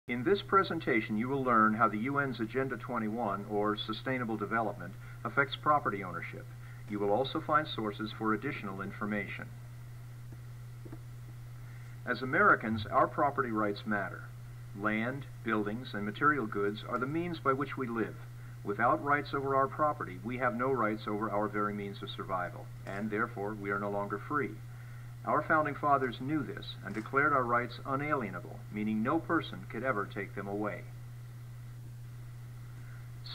In this presentation, you will learn how the UN's Agenda 21, or Sustainable Development, affects property ownership. You will also find sources for additional information. As Americans, our property rights matter. Land, buildings, and material goods are the means by which we live. Without rights over our property, we have no rights over our very means of survival, and therefore we are no longer free. Our founding fathers knew this and declared our rights unalienable, meaning no person could ever take them away.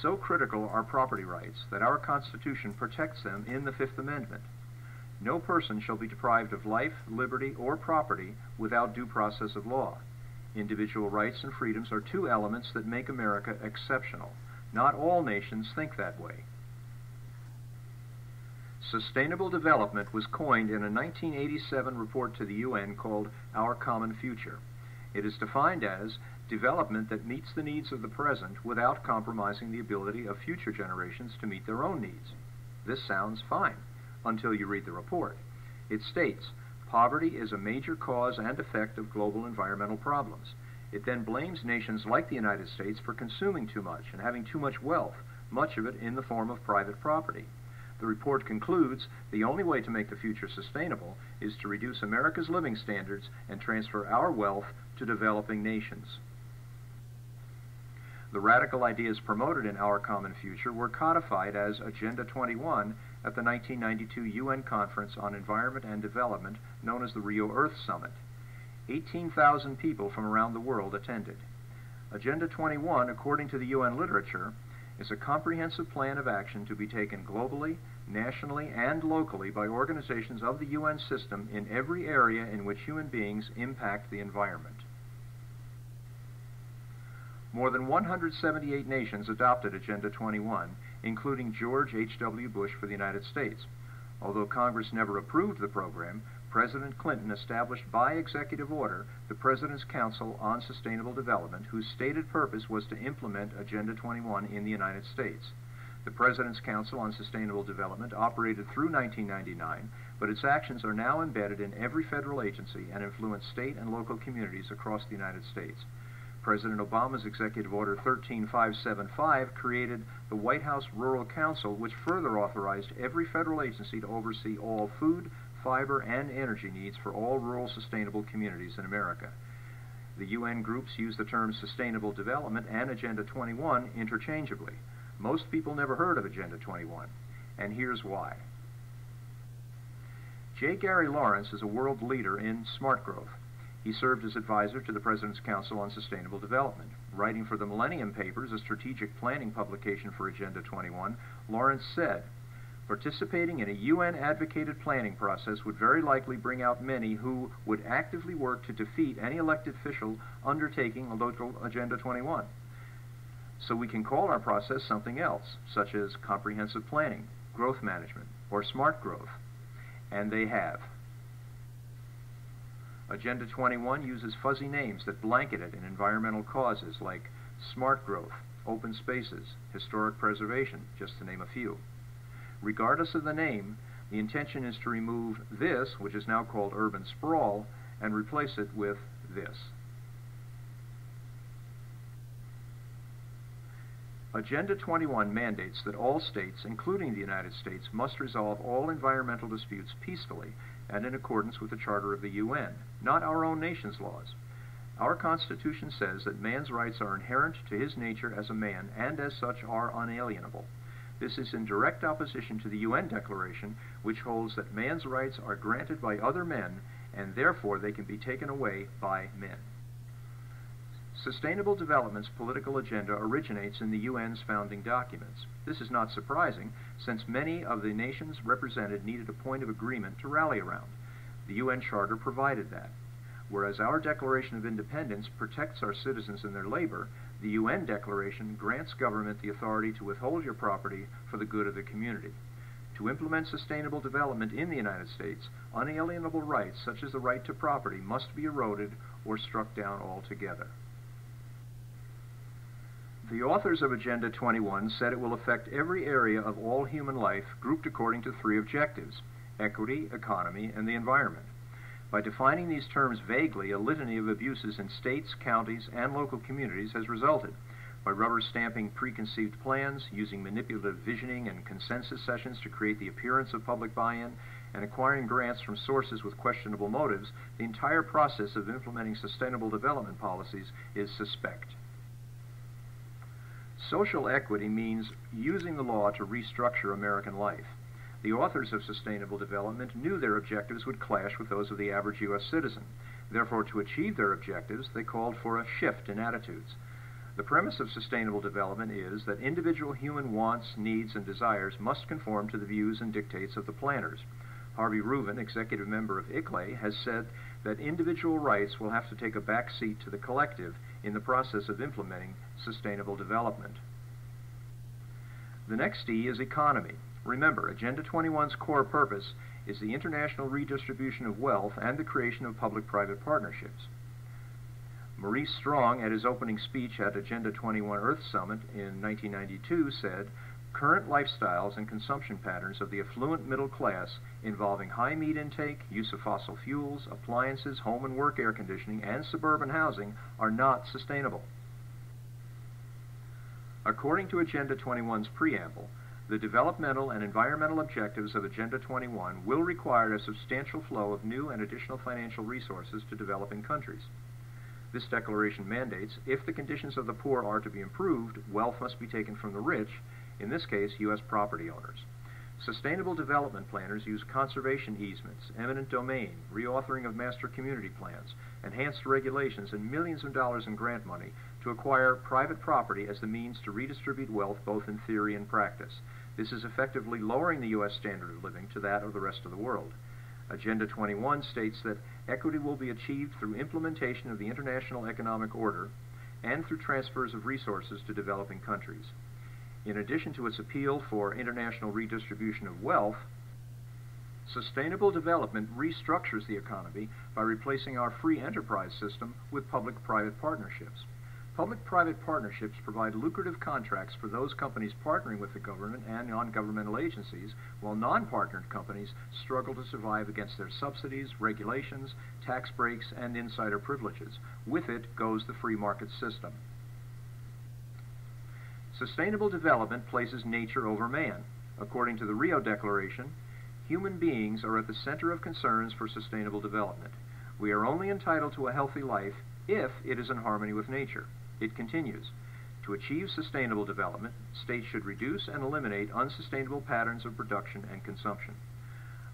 So critical are property rights that our Constitution protects them in the Fifth Amendment. No person shall be deprived of life, liberty, or property without due process of law. Individual rights and freedoms are two elements that make America exceptional. Not all nations think that way. Sustainable development was coined in a 1987 report to the UN called Our Common Future. It is defined as development that meets the needs of the present without compromising the ability of future generations to meet their own needs. This sounds fine, until you read the report. It states, poverty is a major cause and effect of global environmental problems. It then blames nations like the United States for consuming too much and having too much wealth, much of it in the form of private property. The report concludes the only way to make the future sustainable is to reduce America's living standards and transfer our wealth to developing nations. The radical ideas promoted in Our Common Future were codified as Agenda 21 at the 1992 UN Conference on Environment and Development, known as the Rio Earth Summit. 18,000 people from around the world attended. Agenda 21, according to the UN literature, is a comprehensive plan of action to be taken globally, nationally, and locally by organizations of the UN system in every area in which human beings impact the environment. More than 178 nations adopted Agenda 21, including George H.W. Bush for the United States. Although Congress never approved the program, President Clinton established by executive order the President's Council on Sustainable Development, whose stated purpose was to implement Agenda 21 in the United States. The President's Council on Sustainable Development operated through 1999, but its actions are now embedded in every federal agency and influence state and local communities across the United States. President Obama's Executive Order 13575 created the White House Rural Council, which further authorized every federal agency to oversee all food, fiber, and energy needs for all rural sustainable communities in America. The UN groups use the terms sustainable development and Agenda 21 interchangeably. Most people never heard of Agenda 21, and here's why. J. Gary Lawrence is a world leader in smart growth. He served as advisor to the President's Council on Sustainable Development. Writing for the Millennium Papers, a strategic planning publication for Agenda 21, Lawrence said, participating in a UN-advocated planning process would very likely bring out many who would actively work to defeat any elected official undertaking a local Agenda 21. So we can call our process something else, such as comprehensive planning, growth management, or smart growth. And they have. Agenda 21 uses fuzzy names that blanket it in environmental causes like smart growth, open spaces, historic preservation, just to name a few. Regardless of the name, the intention is to remove this, which is now called urban sprawl, and replace it with this. Agenda 21 mandates that all states, including the United States, must resolve all environmental disputes peacefully and in accordance with the Charter of the UN, not our own nation's laws. Our Constitution says that man's rights are inherent to his nature as a man and as such are unalienable. This is in direct opposition to the UN Declaration, which holds that man's rights are granted by other men and therefore they can be taken away by men. Sustainable Development's political agenda originates in the UN's founding documents. This is not surprising, since many of the nations represented needed a point of agreement to rally around. The UN Charter provided that. Whereas our Declaration of Independence protects our citizens and their labor, the UN Declaration grants government the authority to withhold your property for the good of the community. To implement sustainable development in the United States, unalienable rights such as the right to property must be eroded or struck down altogether. The authors of Agenda 21 said it will affect every area of all human life grouped according to three objectives: equity, economy, and the environment. By defining these terms vaguely, a litany of abuses in states, counties, and local communities has resulted. By rubber stamping preconceived plans, using manipulative visioning and consensus sessions to create the appearance of public buy-in, and acquiring grants from sources with questionable motives, the entire process of implementing sustainable development policies is suspect. Social equity means using the law to restructure American life. The authors of sustainable development knew their objectives would clash with those of the average U.S. citizen. Therefore, to achieve their objectives, they called for a shift in attitudes. The premise of sustainable development is that individual human wants, needs, and desires must conform to the views and dictates of the planners. Harvey Rubin, executive member of ICLEI, has said that individual rights will have to take a back seat to the collective in the process of implementing sustainable development. The next E is economy. Remember, Agenda 21's core purpose is the international redistribution of wealth and the creation of public-private partnerships. Maurice Strong, at his opening speech at Agenda 21 Earth Summit in 1992, said, "Current lifestyles and consumption patterns of the affluent middle class involving high meat intake, use of fossil fuels, appliances, home and work air conditioning, and suburban housing are not sustainable." According to Agenda 21's preamble, the developmental and environmental objectives of Agenda 21 will require a substantial flow of new and additional financial resources to developing countries. This declaration mandates, if the conditions of the poor are to be improved, wealth must be taken from the rich, in this case, U.S. property owners. Sustainable development planners use conservation easements, eminent domain, reauthoring of master community plans, enhanced regulations, and millions of dollars in grant money to acquire private property as the means to redistribute wealth both in theory and practice. This is effectively lowering the U.S. standard of living to that of the rest of the world. Agenda 21 states that equity will be achieved through implementation of the international economic order and through transfers of resources to developing countries. In addition to its appeal for international redistribution of wealth, sustainable development restructures the economy by replacing our free enterprise system with public-private partnerships. Public-private partnerships provide lucrative contracts for those companies partnering with the government and non-governmental agencies, while non-partnered companies struggle to survive against their subsidies, regulations, tax breaks, and insider privileges. With it goes the free market system. Sustainable development places nature over man. According to the Rio Declaration, human beings are at the center of concerns for sustainable development. We are only entitled to a healthy life if it is in harmony with nature. It continues, to achieve sustainable development, states should reduce and eliminate unsustainable patterns of production and consumption.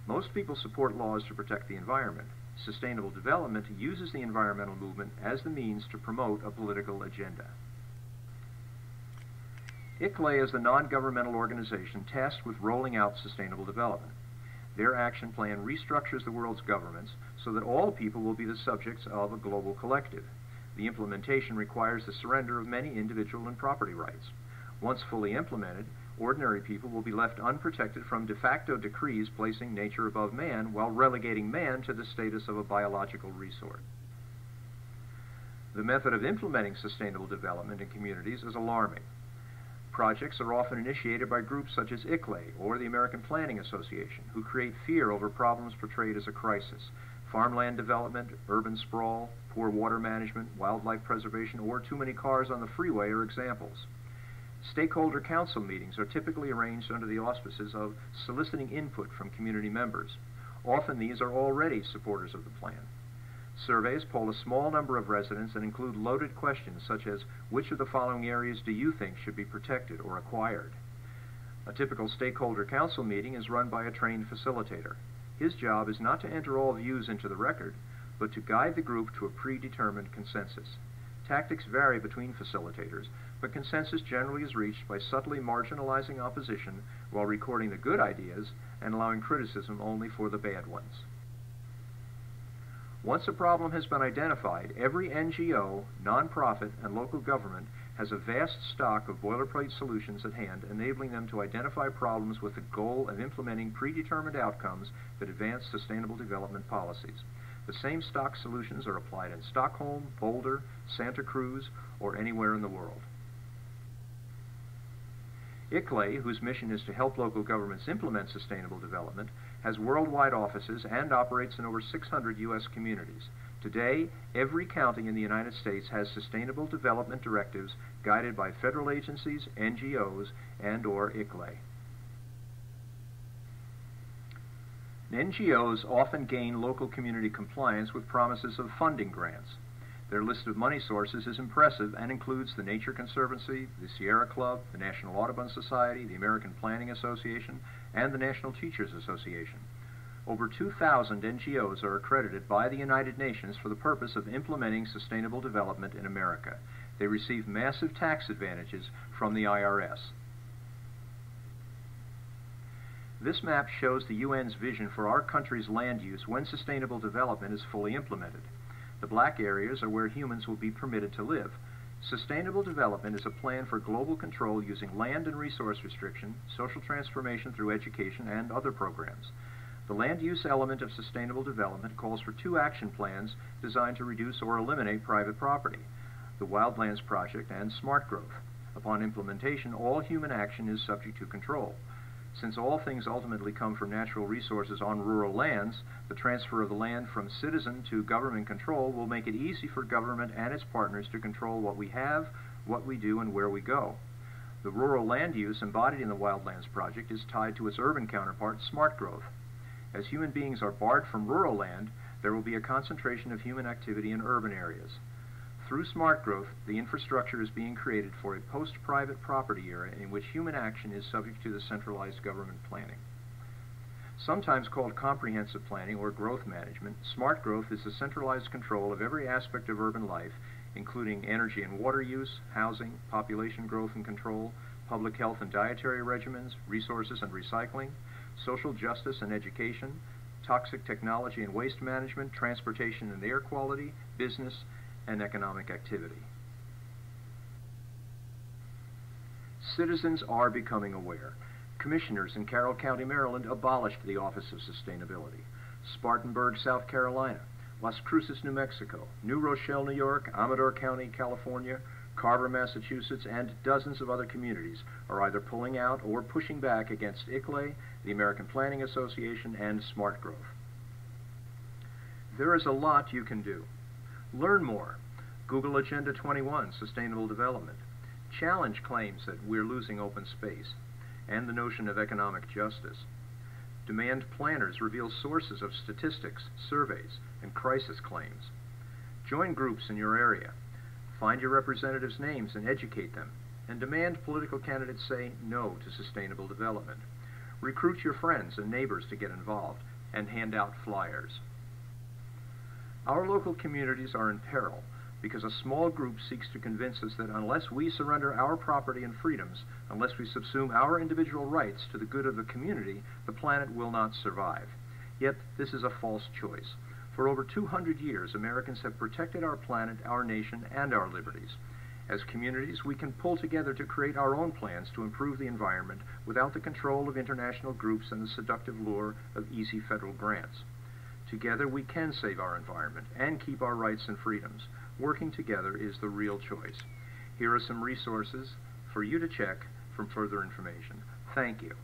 Most people support laws to protect the environment. Sustainable development uses the environmental movement as the means to promote a political agenda. ICLEI is the non-governmental organization tasked with rolling out sustainable development. Their action plan restructures the world's governments so that all people will be the subjects of a global collective. The implementation requires the surrender of many individual and property rights. Once fully implemented, ordinary people will be left unprotected from de facto decrees placing nature above man while relegating man to the status of a biological resource. The method of implementing sustainable development in communities is alarming. Projects are often initiated by groups such as ICLEI or the American Planning Association, who create fear over problems portrayed as a crisis. Farmland development, urban sprawl, poor water management, wildlife preservation, or too many cars on the freeway are examples. Stakeholder council meetings are typically arranged under the auspices of soliciting input from community members. Often these are already supporters of the plan. Surveys poll a small number of residents and include loaded questions such as, which of the following areas do you think should be protected or acquired? A typical stakeholder council meeting is run by a trained facilitator. His job is not to enter all views into the record, but to guide the group to a predetermined consensus. Tactics vary between facilitators, but consensus generally is reached by subtly marginalizing opposition while recording the good ideas and allowing criticism only for the bad ones. Once a problem has been identified, every NGO, nonprofit, and local government has a vast stock of boilerplate solutions at hand, enabling them to identify problems with the goal of implementing predetermined outcomes that advance sustainable development policies. The same stock solutions are applied in Stockholm, Boulder, Santa Cruz, or anywhere in the world. ICLEI, whose mission is to help local governments implement sustainable development, has worldwide offices, and operates in over 600 U.S. communities. Today, every county in the United States has sustainable development directives guided by federal agencies, NGOs, and/or ICLEI. NGOs often gain local community compliance with promises of funding grants. Their list of money sources is impressive and includes the Nature Conservancy, the Sierra Club, the National Audubon Society, the American Planning Association, and the National Teachers Association. Over 2,000 NGOs are accredited by the United Nations for the purpose of implementing sustainable development in America. They receive massive tax advantages from the IRS. This map shows the UN's vision for our country's land use when sustainable development is fully implemented. The black areas are where humans will be permitted to live. Sustainable development is a plan for global control using land and resource restriction, social transformation through education, and other programs. The land use element of sustainable development calls for 2 action plans designed to reduce or eliminate private property: the Wildlands Project and Smart Growth. Upon implementation, all human action is subject to control. Since all things ultimately come from natural resources on rural lands, the transfer of the land from citizen to government control will make it easy for government and its partners to control what we have, what we do, and where we go. The rural land use embodied in the Wildlands Project is tied to its urban counterpart, Smart Growth. As human beings are barred from rural land, there will be a concentration of human activity in urban areas. Through Smart Growth, the infrastructure is being created for a post-private property era in which human action is subject to the centralized government planning. Sometimes called comprehensive planning or growth management, Smart Growth is the centralized control of every aspect of urban life, including energy and water use, housing, population growth and control, public health and dietary regimens, resources and recycling, social justice and education, toxic technology and waste management, transportation and air quality, business, and economic activity. Citizens are becoming aware. Commissioners in Carroll County, Maryland abolished the Office of Sustainability. Spartanburg, South Carolina, Las Cruces, New Mexico, New Rochelle, New York, Amador County, California, Carver, Massachusetts, and dozens of other communities are either pulling out or pushing back against ICLEI, the American Planning Association, and Smart Growth. There is a lot you can do. Learn more. Google Agenda 21, Sustainable Development. Challenge claims that we're losing open space and the notion of economic justice. Demand planners reveal sources of statistics, surveys, and crisis claims. Join groups in your area. Find your representatives' names and educate them. And demand political candidates say no to sustainable development. Recruit your friends and neighbors to get involved and hand out flyers. Our local communities are in peril because a small group seeks to convince us that unless we surrender our property and freedoms, unless we subsume our individual rights to the good of the community, the planet will not survive. Yet this is a false choice. For over 200 years, Americans have protected our planet, our nation, and our liberties. As communities, we can pull together to create our own plans to improve the environment without the control of international groups and the seductive lure of easy federal grants. Together we can save our environment and keep our rights and freedoms. Working together is the real choice. Here are some resources for you to check for further information. Thank you.